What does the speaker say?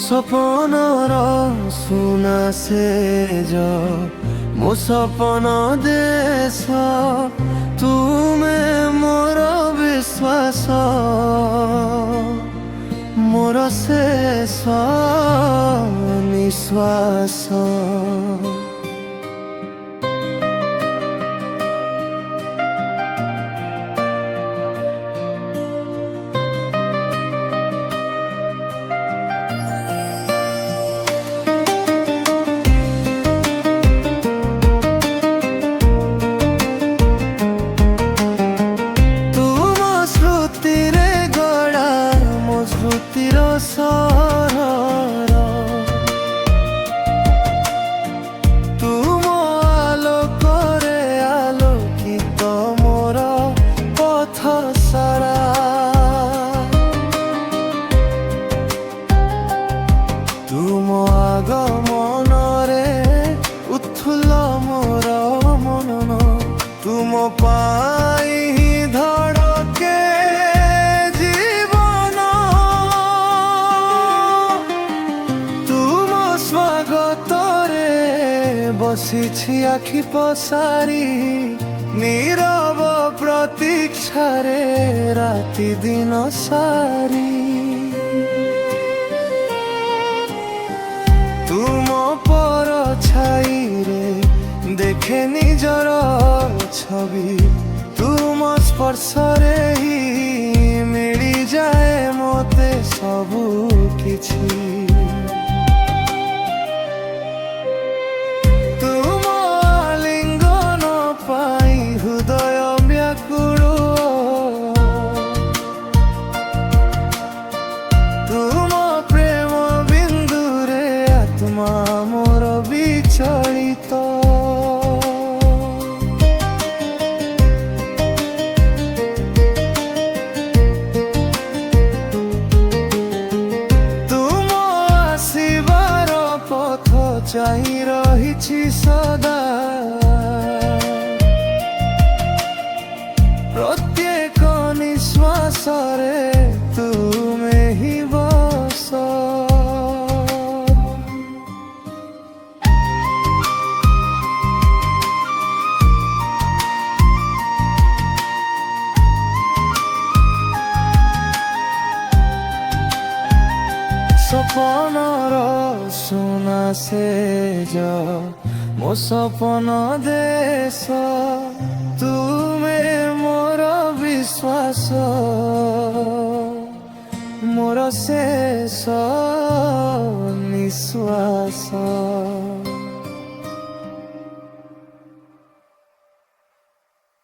सपनर सुना सेज मो सपन देश तुमे मोर विश्वास मोर शेष निश्वास। तुम आलोकरे आलोकित मोर पथ सारा तुम आगमनरे उत्फुल्ल मोर मनन तुम पाई धड़के जीवन तुम स्वागतरे बसी आखि पसारी नीरव प्रतीक्षारे राति दिन सारी तुम पर छाई रे देखे निजर छवि तुम स्पर्शरे ही मिली जाए मते सबु किछि। तुम आलिंगन पाई हृदय व्याकुल तुम प्रेम बिंदुरे आत्मा मोर विचलित। तुम आसिबार पथ चाहि रहिछि सदा प्रत्येक निश्वासरे तुमे ही बस। सपनर सुना सेज मो सपन देश तुमे मोर विश्वास मोर शेष निश्वास।